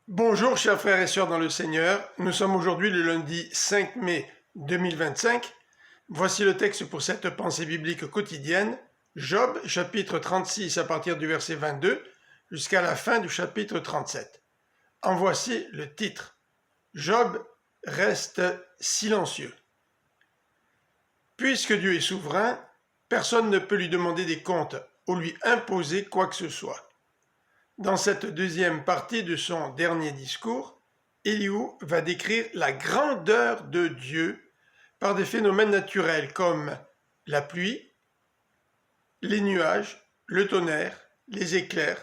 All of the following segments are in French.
Bonjour chers frères et sœurs dans le Seigneur, nous sommes aujourd'hui le lundi 5 mai 2025. Voici le texte pour cette pensée biblique quotidienne, Job chapitre 36 à partir du verset 22 jusqu'à la fin du chapitre 37. En voici le titre. Job reste silencieux. Puisque Dieu est souverain, personne ne peut lui demander des comptes ou lui imposer quoi que ce soit. Dans cette deuxième partie de son dernier discours, Élihu va décrire la grandeur de Dieu par des phénomènes naturels comme la pluie, les nuages, le tonnerre, les éclairs,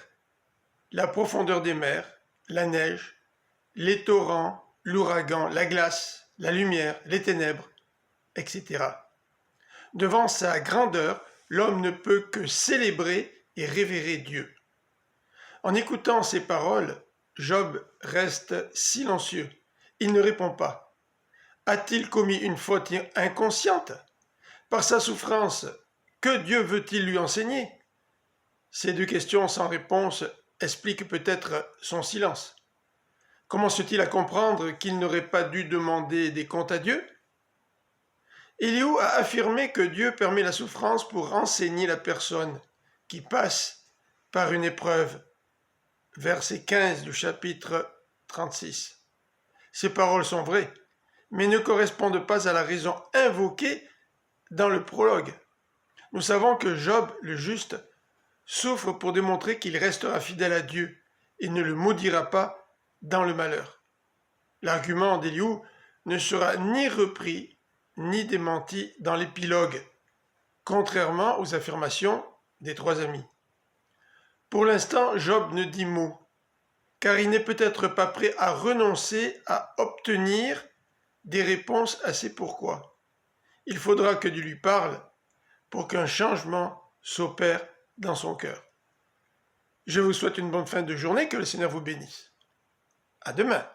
la profondeur des mers, la neige, les torrents, l'ouragan, la glace, la lumière, les ténèbres, etc. Devant sa grandeur, l'homme ne peut que célébrer et révérer Dieu. En écoutant ces paroles, Job reste silencieux. Il ne répond pas. A-t-il commis une faute inconsciente? Par sa souffrance, que Dieu veut-il lui enseigner? Ces deux questions sans réponse expliquent peut-être son silence. Commence-t-il à comprendre qu'il n'aurait pas dû demander des comptes à Dieu? Élihu a affirmé que Dieu permet la souffrance pour renseigner la personne qui passe par une épreuve. Verset 15 du chapitre 36. Ces paroles sont vraies, mais ne correspondent pas à la raison invoquée dans le prologue. Nous savons que Job, le juste, souffre pour démontrer qu'il restera fidèle à Dieu et ne le maudira pas dans le malheur. L'argument d'Élihu ne sera ni repris ni démenti dans l'épilogue, contrairement aux affirmations des trois amis. Pour l'instant, Job ne dit mot, car il n'est peut-être pas prêt à renoncer à obtenir des réponses à ses pourquoi. Il faudra que Dieu lui parle pour qu'un changement s'opère dans son cœur. Je vous souhaite une bonne fin de journée, que le Seigneur vous bénisse. À demain.